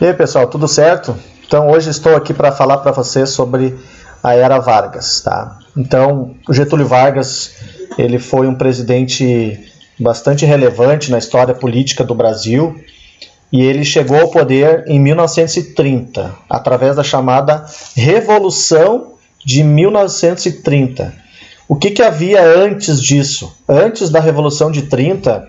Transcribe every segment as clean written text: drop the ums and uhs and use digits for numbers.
E aí, pessoal, tudo certo? Então, hoje estou aqui para falar para você sobre a Era Vargas, tá? Então, o Getúlio Vargas, ele foi um presidente bastante relevante na história política do Brasil e ele chegou ao poder em 1930, através da chamada Revolução de 1930. O que havia antes disso? Antes da Revolução de 30,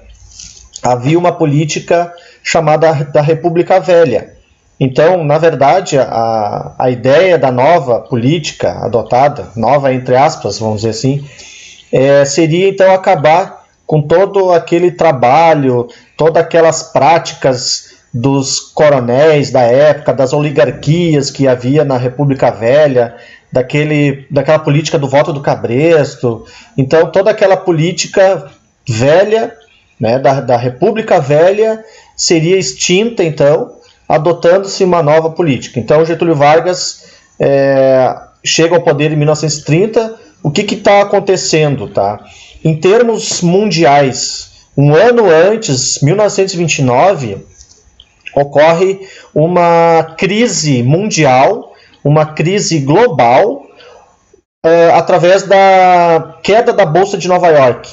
havia uma política chamada da República Velha. Então, na verdade, a ideia da nova política adotada, nova entre aspas, vamos dizer assim, seria então acabar com todo aquele trabalho, todas aquelas práticas dos coronéis da época, das oligarquias que havia na República Velha, daquela política do voto do cabresto. Então, toda aquela política velha, né, da República Velha, seria extinta, então, adotando-se uma nova política. Então, Getúlio Vargas chega ao poder em 1930. O que está acontecendo? Tá? Em termos mundiais, um ano antes, 1929, ocorre uma crise mundial, uma crise global, através da queda da Bolsa de Nova York.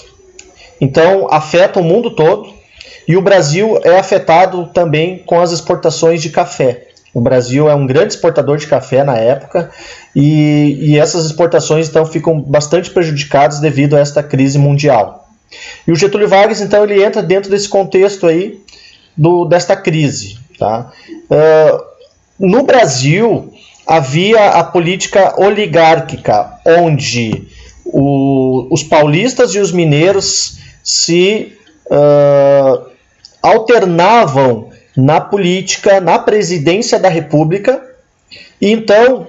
Então, afeta o mundo todo. E o Brasil é afetado também com as exportações de café. O Brasil é um grande exportador de café na época e essas exportações então ficam bastante prejudicadas devido a esta crise mundial. E o Getúlio Vargas então ele entra dentro desse contexto aí desta crise. Tá? No Brasil havia a política oligárquica, onde os paulistas e os mineiros se alternavam na política, na presidência da República. E então,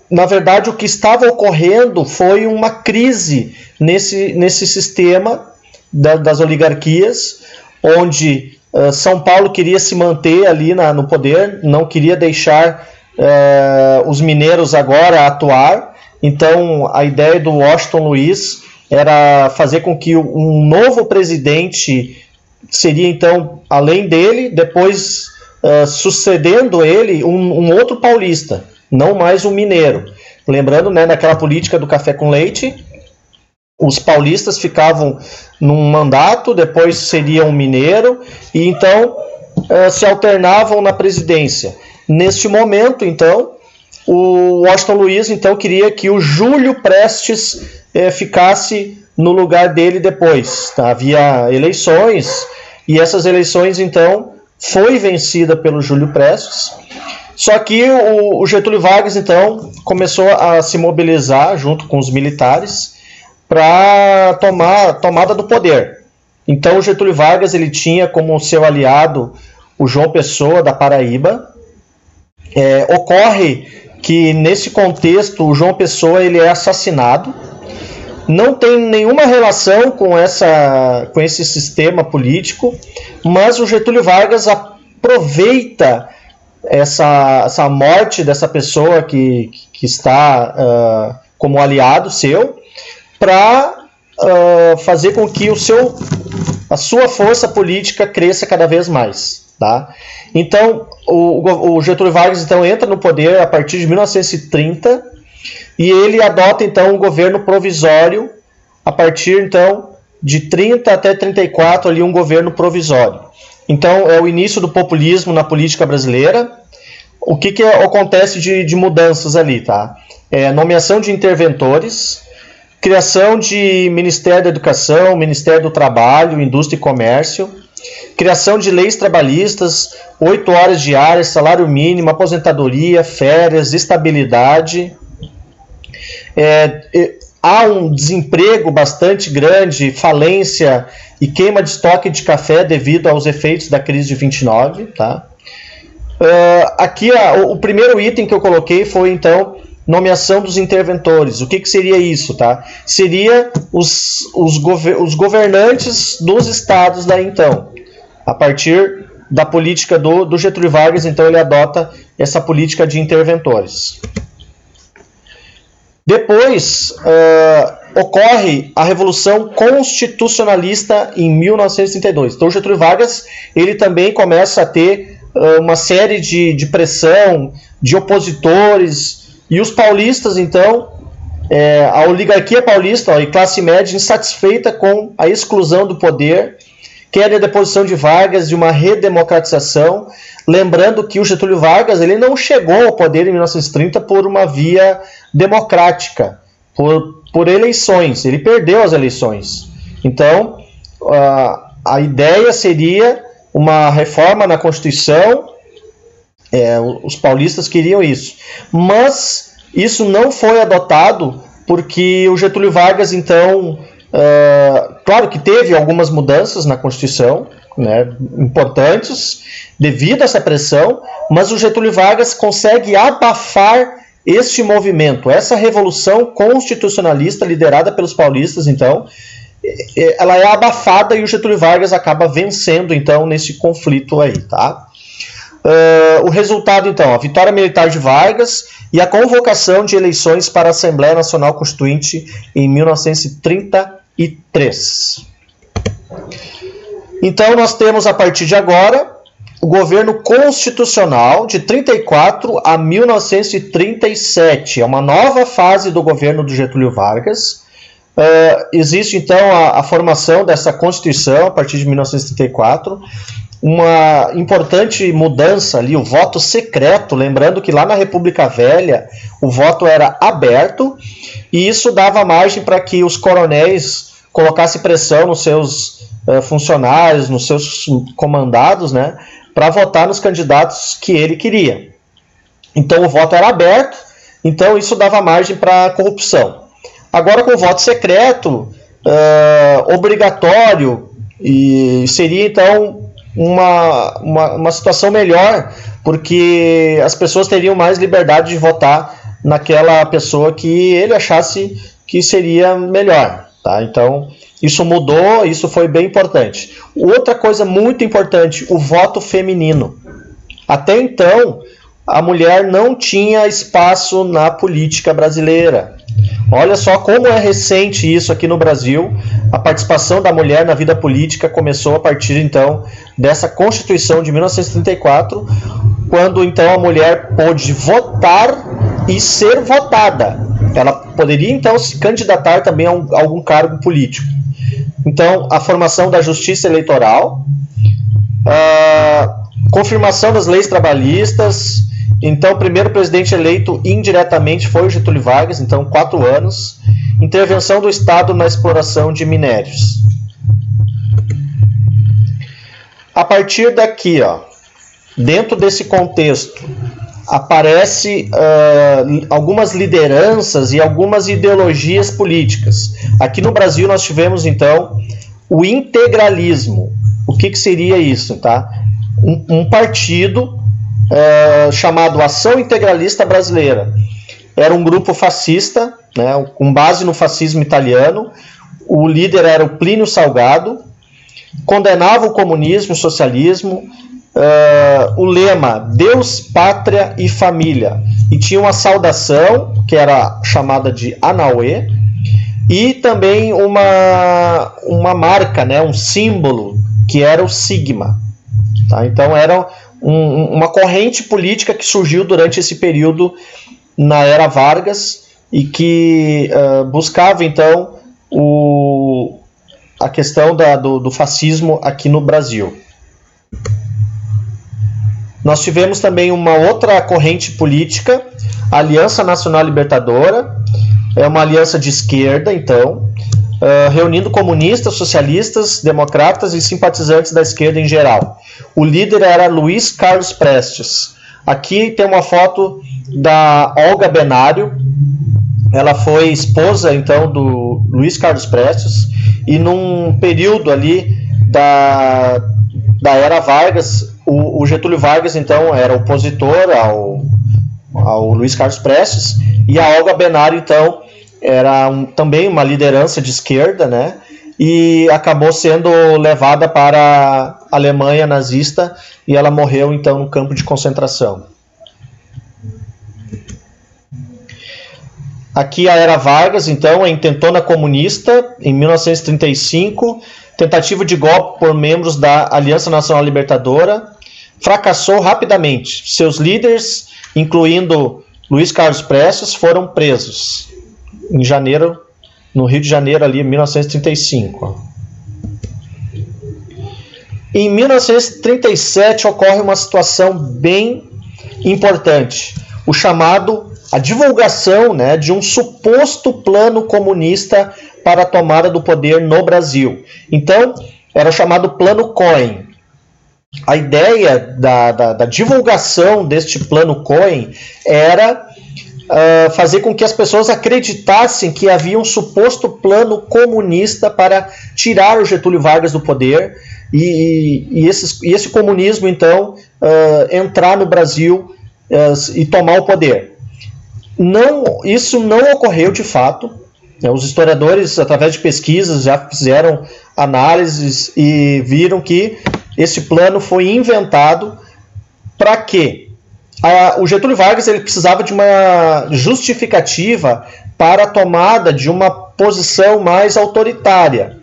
na verdade, o que estava ocorrendo foi uma crise nesse sistema das oligarquias, onde São Paulo queria se manter ali no poder, não queria deixar os mineiros agora atuar. Então, a ideia do Washington Luiz era fazer com que um novo presidente seria, então, além dele, depois sucedendo ele, um outro paulista, não mais um mineiro. Lembrando, né, naquela política do café com leite, os paulistas ficavam num mandato, depois seria um mineiro, e então se alternavam na presidência. Neste momento, então, o Washington Luiz então, queria que o Júlio Prestes ficasse no lugar dele depois. Tá? Havia eleições, e essas eleições, então, foi vencida pelo Júlio Prestes. Só que o Getúlio Vargas, então, começou a se mobilizar junto com os militares para tomada do poder. Então, o Getúlio Vargas ele tinha como seu aliado o João Pessoa, da Paraíba. Ocorre que, nesse contexto, o João Pessoa ele é assassinado. Não tem nenhuma relação com esse sistema político, mas o Getúlio Vargas aproveita essa morte dessa pessoa que está como aliado seu, para fazer com que a sua força política cresça cada vez mais. Tá? Então, o Getúlio Vargas então, entra no poder a partir de 1930, e ele adota, então, um governo provisório, a partir, então, de 30 até 34, ali, um governo provisório. Então, é o início do populismo na política brasileira. O que acontece de mudanças ali? Tá? Nomeação de interventores, criação de Ministério da Educação, Ministério do Trabalho, Indústria e Comércio, criação de leis trabalhistas, 8 horas diárias, salário mínimo, aposentadoria, férias, estabilidade. Há um desemprego bastante grande, falência e queima de estoque de café devido aos efeitos da crise de 29. Tá? Aqui o primeiro item que eu coloquei foi, então, nomeação dos interventores. O que seria isso? Tá? Seria os governantes dos estados daí, então. A partir da política do Getúlio Vargas, então, ele adota essa política de interventores. Depois, ocorre a Revolução Constitucionalista em 1932. Então, o Getúlio Vargas ele também começa a ter uma série de pressão, de opositores, e os paulistas, então, a oligarquia paulista e classe média insatisfeita com a exclusão do poder, querem a deposição de Vargas, de uma redemocratização, lembrando que o Getúlio Vargas ele não chegou ao poder em 1930 por uma via democrática, por eleições, ele perdeu as eleições. Então, a ideia seria uma reforma na Constituição, os paulistas queriam isso, mas isso não foi adotado porque o Getúlio Vargas, então, claro que teve algumas mudanças na Constituição, né, importantes, devido a essa pressão, mas o Getúlio Vargas consegue abafar este movimento, essa revolução constitucionalista liderada pelos paulistas, então, ela é abafada e o Getúlio Vargas acaba vencendo, então, nesse conflito aí, tá? O resultado, então, a vitória militar de Vargas e a convocação de eleições para a Assembleia Nacional Constituinte em 1933. Então, nós temos, a partir de agora, o governo constitucional de 34 a 1937. É uma nova fase do governo do Getúlio Vargas. Existe, então, a formação dessa Constituição a partir de 1934. Uma importante mudança ali, o voto secreto, lembrando que lá na República Velha o voto era aberto e isso dava margem para que os coronéis colocassem pressão nos seus funcionários, nos seus comandados, né, para votar nos candidatos que ele queria. Então o voto era aberto, então isso dava margem para corrupção. Agora com o voto secreto, obrigatório, e seria então uma situação melhor, porque as pessoas teriam mais liberdade de votar naquela pessoa que ele achasse que seria melhor. Tá? Então, isso mudou, isso foi bem importante. Outra coisa muito importante, o voto feminino. Até então, a mulher não tinha espaço na política brasileira. Olha só como é recente isso aqui no Brasil. A participação da mulher na vida política começou a partir, então, dessa Constituição de 1934, quando, então, a mulher pôde votar e ser votada. Ela poderia, então, se candidatar também a algum cargo político. Então, a formação da justiça eleitoral, a confirmação das leis trabalhistas. Então, o primeiro presidente eleito indiretamente foi o Getúlio Vargas, então 4 anos. Intervenção do Estado na exploração de minérios. A partir daqui, dentro desse contexto, aparece algumas lideranças e algumas ideologias políticas. Aqui no Brasil nós tivemos, então, o integralismo. O que com isso? Tá? Um partido chamado Ação Integralista Brasileira. Era um grupo fascista, né, com base no fascismo italiano. O líder era o Plínio Salgado. Condenava o comunismo e o socialismo. O lema Deus, Pátria e Família. E tinha uma saudação, que era chamada de Anauê, e também uma marca, né, um símbolo, que era o sigma. Tá? Então era uma corrente política que surgiu durante esse período na era Vargas e que buscava, então, a questão do fascismo aqui no Brasil. Nós tivemos também uma outra corrente política, a Aliança Nacional Libertadora, é uma aliança de esquerda, então, reunindo comunistas, socialistas, democratas e simpatizantes da esquerda em geral. O líder era Luiz Carlos Prestes. Aqui tem uma foto da Olga Benário. Ela foi esposa, então, do Luiz Carlos Prestes, e num período ali da era Vargas, o Getúlio Vargas, então, era opositor ao Luiz Carlos Prestes, e a Olga Benário, então, era também uma liderança de esquerda, né? E acabou sendo levada para a Alemanha nazista e ela morreu, então, no campo de concentração. Aqui a era Vargas, então, a intentona comunista, em 1935, tentativa de golpe por membros da Aliança Nacional Libertadora, fracassou rapidamente. Seus líderes, incluindo Luiz Carlos Prestes, foram presos em janeiro, no Rio de Janeiro, ali em 1935. Em 1937 ocorre uma situação bem importante, a divulgação, né, de um suposto plano comunista para a tomada do poder no Brasil. Então, era o chamado Plano Cohen. A ideia da divulgação deste Plano Cohen era fazer com que as pessoas acreditassem que havia um suposto plano comunista para tirar o Getúlio Vargas do poder e esse comunismo, então, entrar no Brasil e tomar o poder. Isso não ocorreu de fato. Os historiadores, através de pesquisas, já fizeram análises e viram que esse plano foi inventado para quê? O Getúlio Vargas ele precisava de uma justificativa para a tomada de uma posição mais autoritária.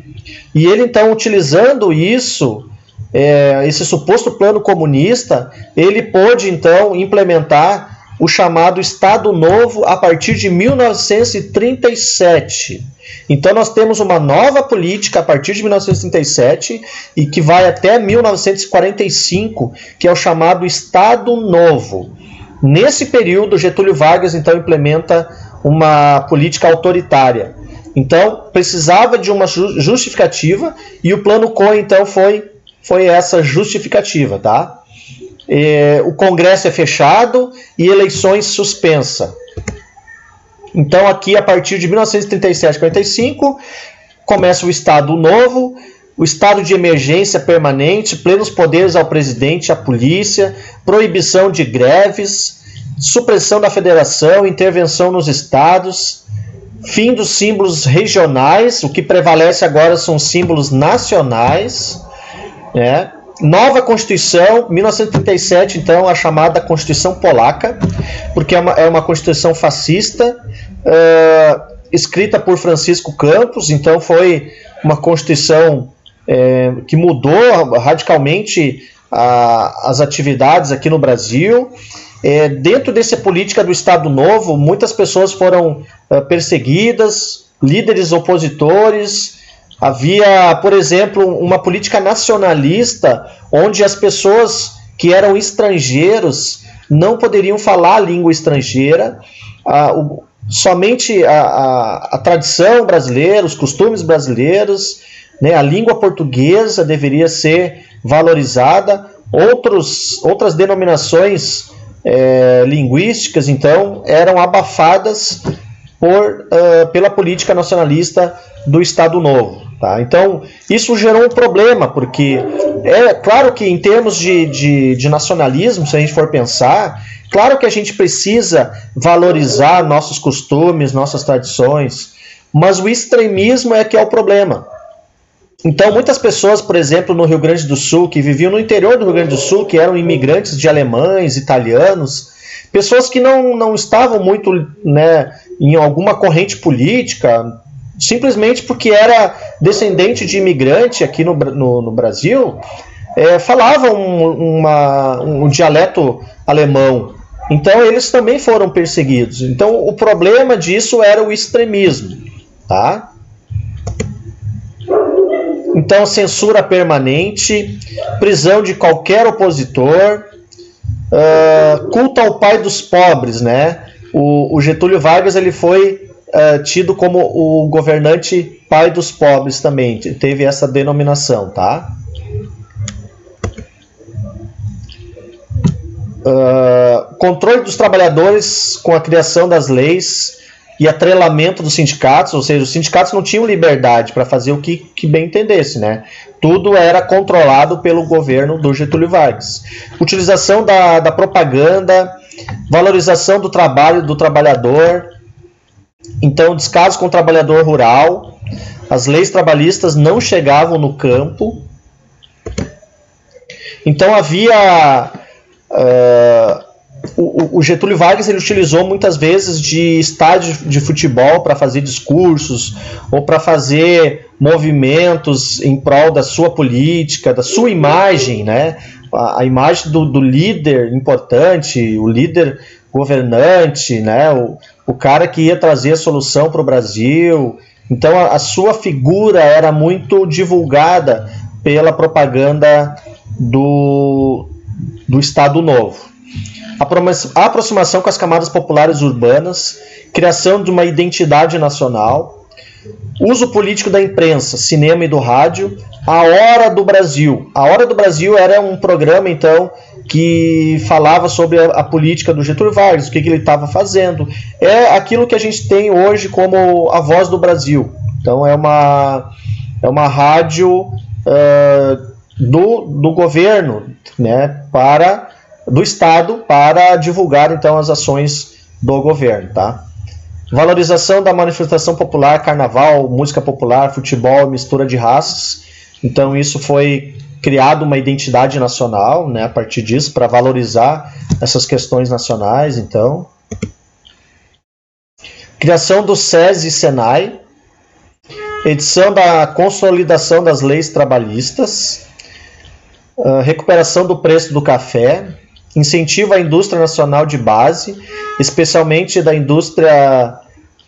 E ele, então, utilizando isso, esse suposto plano comunista, ele pôde, então, implementar o chamado Estado Novo a partir de 1937. Então nós temos uma nova política a partir de 1937 e que vai até 1945, que é o chamado Estado Novo. Nesse período, Getúlio Vargas então implementa uma política autoritária. Então precisava de uma justificativa e o Plano Cohen então foi essa justificativa, tá? O Congresso é fechado e eleições suspensa. Então aqui a partir de 1937-45 começa o Estado Novo, o estado de emergência permanente, plenos poderes ao presidente e à polícia, proibição de greves, supressão da federação, intervenção nos estados, fim dos símbolos regionais, o que prevalece agora são símbolos nacionais, né? Nova Constituição, 1937, então, a chamada Constituição Polaca, porque é uma Constituição fascista, escrita por Francisco Campos, então foi uma Constituição que mudou radicalmente as atividades aqui no Brasil. Dentro dessa política do Estado Novo, muitas pessoas foram perseguidas, líderes opositores. Havia, por exemplo, uma política nacionalista onde as pessoas que eram estrangeiros não poderiam falar a língua estrangeira. Somente a tradição brasileira, os costumes brasileiros, né, a língua portuguesa deveria ser valorizada. Outras denominações linguísticas, então, eram abafadas pela política nacionalista do Estado Novo. Tá? Então, isso gerou um problema, porque é claro que em termos de nacionalismo, se a gente for pensar, claro que a gente precisa valorizar nossos costumes, nossas tradições, mas o extremismo é que é o problema. Então, muitas pessoas, por exemplo, no Rio Grande do Sul, que viviam no interior do Rio Grande do Sul, que eram imigrantes de alemães, italianos, pessoas que não estavam muito, né, em alguma corrente política, simplesmente porque era descendente de imigrante aqui no Brasil, falavam um dialeto alemão. Então, eles também foram perseguidos. Então, o problema disso era o extremismo. Tá? Então, censura permanente, prisão de qualquer opositor, culto ao pai dos pobres, né? O Getúlio Vargas ele foi tido como o governante pai dos pobres também, teve essa denominação, tá? Controle dos trabalhadores com a criação das leis e atrelamento dos sindicatos, ou seja, os sindicatos não tinham liberdade para fazer o que bem entendesse, né? Tudo era controlado pelo governo do Getúlio Vargas. Utilização da propaganda, valorização do trabalho do trabalhador, então descaso com o trabalhador rural, as leis trabalhistas não chegavam no campo, então havia... O Getúlio Vargas ele utilizou muitas vezes de estádio de futebol para fazer discursos ou para fazer movimentos em prol da sua política, da sua imagem, né? a imagem do líder importante, o líder governante, né? O cara que ia trazer a solução para o Brasil. Então a sua figura era muito divulgada pela propaganda do Estado Novo. A aproximação com as camadas populares urbanas, criação de uma identidade nacional, uso político da imprensa, cinema e do rádio, a Hora do Brasil. A Hora do Brasil era um programa, então, que falava sobre a política do Getúlio Vargas, o que ele estava fazendo. É aquilo que a gente tem hoje como a Voz do Brasil. Então, é uma rádio do governo, né, do Estado, para divulgar, então, as ações do governo, tá? Valorização da manifestação popular, carnaval, música popular, futebol, mistura de raças. Então isso foi criado uma identidade nacional, né, a partir disso, para valorizar essas questões nacionais. Então, criação do SESI e SENAI, edição da consolidação das leis trabalhistas, recuperação do preço do café, incentivo à indústria nacional de base, especialmente da indústria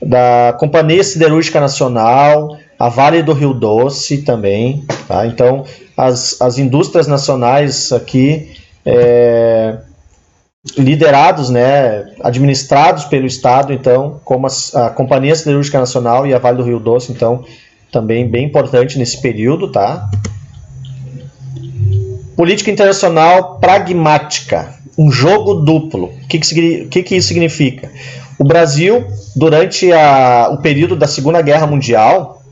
da Companhia Siderúrgica Nacional, a Vale do Rio Doce também, tá? Então, as indústrias nacionais aqui, liderados, né, administrados pelo Estado, então, como a Companhia Siderúrgica Nacional e a Vale do Rio Doce, então, também bem importante nesse período, tá? Política internacional pragmática, um jogo duplo. O que isso significa? O Brasil, durante o período da Segunda Guerra Mundial,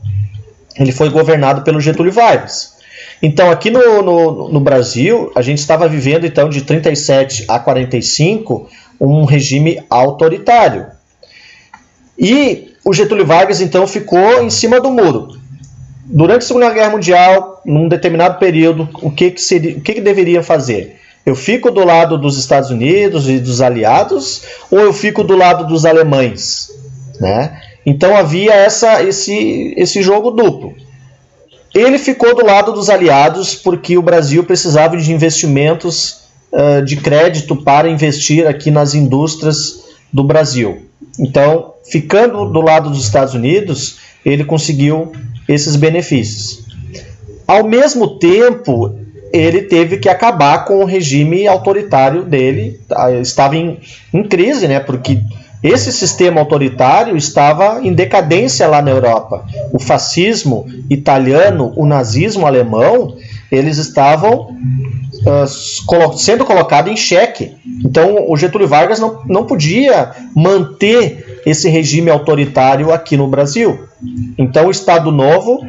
ele foi governado pelo Getúlio Vargas. Então, aqui no Brasil, a gente estava vivendo, então, de 37 a 45, um regime autoritário. E o Getúlio Vargas, então, ficou em cima do muro. Durante a Segunda Guerra Mundial, num determinado período, o que deveria fazer? Eu fico do lado dos Estados Unidos e dos aliados, ou eu fico do lado dos alemães, né? Então havia esse jogo duplo. Ele ficou do lado dos aliados porque o Brasil precisava de investimentos de crédito para investir aqui nas indústrias do Brasil. Então, ficando do lado dos Estados Unidos, ele conseguiu esses benefícios. Ao mesmo tempo, ele teve que acabar com o regime autoritário dele. Estava em crise, né? Porque esse sistema autoritário estava em decadência lá na Europa. O fascismo italiano, o nazismo alemão, eles estavam sendo colocados em xeque. Então, o Getúlio Vargas não podia manter esse regime autoritário aqui no Brasil. Então, o Estado Novo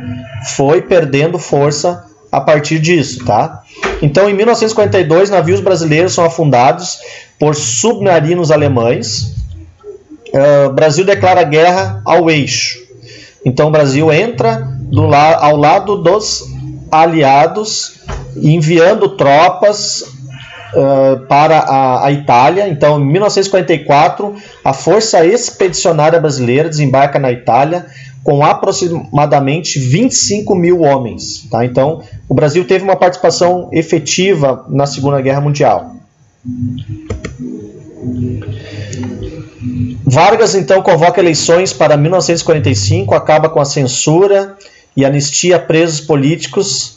foi perdendo força a partir disso, tá? Então, em 1942, navios brasileiros são afundados por submarinos alemães. O Brasil declara guerra ao eixo. Então, o Brasil entra ao lado dos aliados, enviando tropas para a Itália. Então, em 1944, a Força Expedicionária Brasileira desembarca na Itália com aproximadamente 25 mil homens. Tá? Então, o Brasil teve uma participação efetiva na Segunda Guerra Mundial. Vargas, então, convoca eleições para 1945, acaba com a censura e anistia presos políticos,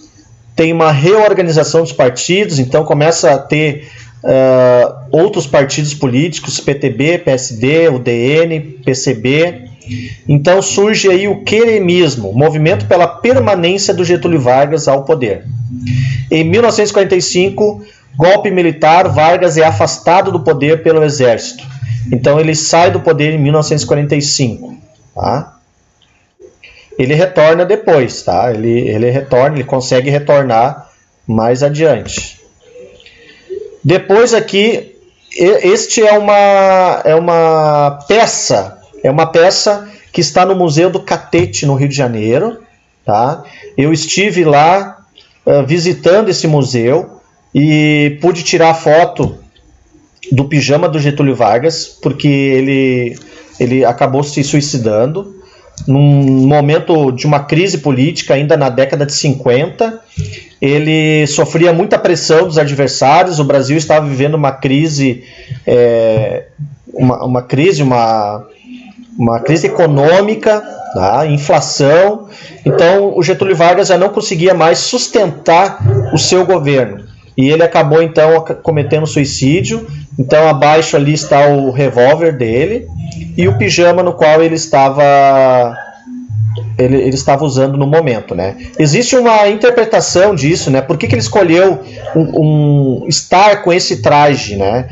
tem uma reorganização dos partidos, então começa a ter outros partidos políticos, PTB, PSD, UDN, PCB. Então surge aí o queremismo, movimento pela permanência do Getúlio Vargas ao poder. Em 1945, golpe militar, Vargas é afastado do poder pelo exército. Então ele sai do poder em 1945, tá? Ele retorna depois, tá? Ele consegue retornar mais adiante. Depois aqui, este é uma peça que está no Museu do Catete, no Rio de Janeiro, tá? Eu estive lá visitando esse museu e pude tirar foto do pijama do Getúlio Vargas, porque ele acabou se suicidando num momento de uma crise política ainda na década de 50. ele sofria muita pressão dos adversários, o Brasil estava vivendo uma crise, uma crise econômica, tá? Inflação. Então o Getúlio Vargas já não conseguia mais sustentar o seu governo e ele acabou então cometendo suicídio. Então abaixo ali está o revólver dele e o pijama no qual ele estava usando no momento, né? Existe uma interpretação disso, né? Por que ele escolheu estar com esse traje, né?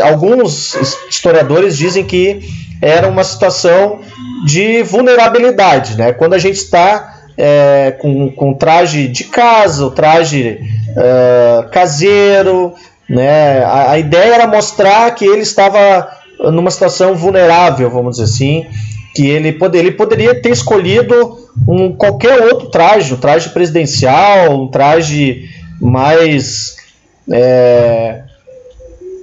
Alguns historiadores dizem que era uma situação de vulnerabilidade, né? Quando a gente está com traje de casa, o traje caseiro, né? A ideia era mostrar que ele estava numa situação vulnerável, vamos dizer assim, que ele poderia ter escolhido qualquer outro traje, um traje presidencial, um traje mais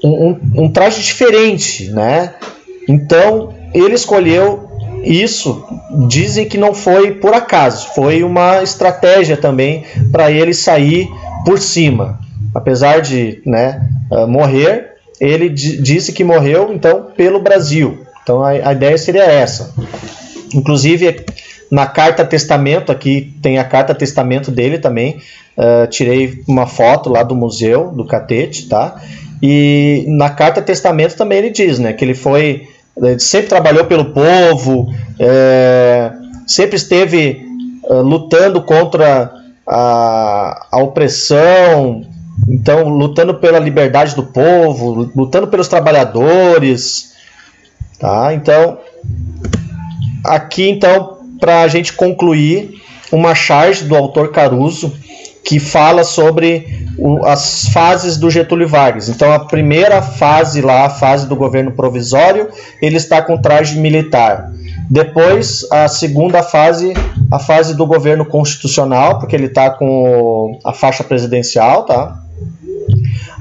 um traje diferente, né? Então ele escolheu isso. Dizem que não foi por acaso, foi uma estratégia também para ele sair por cima, apesar de, né, morrer. Ele disse que morreu então pelo Brasil. Então a ideia seria essa. Inclusive na carta testamento, aqui tem a carta testamento dele também. Tirei uma foto lá do museu do Catete, tá? E na carta testamento também ele diz, né, que ele sempre trabalhou pelo povo, sempre esteve lutando contra a opressão, então lutando pela liberdade do povo, lutando pelos trabalhadores, tá? Então aqui então para a gente concluir uma charge do autor Caruso que fala sobre as fases do Getúlio Vargas. Então a primeira fase lá, a fase do governo provisório, ele está com traje militar. Depois a segunda fase, a fase do governo constitucional, porque ele está com a faixa presidencial, tá?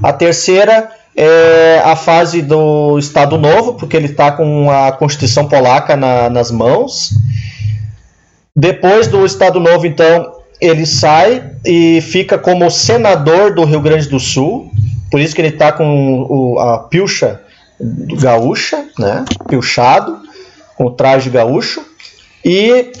A terceira é a fase do Estado Novo, porque ele está com a Constituição Polaca nas mãos. Depois do Estado Novo, então, ele sai e fica como senador do Rio Grande do Sul, por isso que ele está com a pilcha gaúcha, né? Pilchado, com o traje gaúcho. E,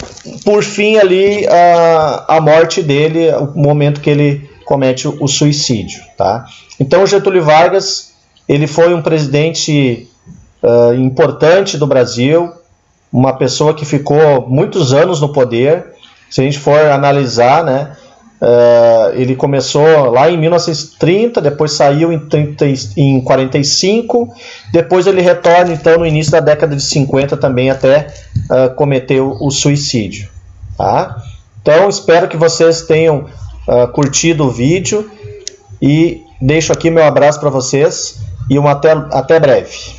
por fim, ali, a morte dele, o momento que ele comete o suicídio, tá? Então, o Getúlio Vargas, ele foi um presidente importante do Brasil, uma pessoa que ficou muitos anos no poder. Se a gente for analisar, né, ele começou lá em 1930, depois saiu em 45, depois ele retorna então no início da década de 50 também até cometer o suicídio, tá? Então espero que vocês tenham curtido o vídeo e deixo aqui meu abraço para vocês e até breve.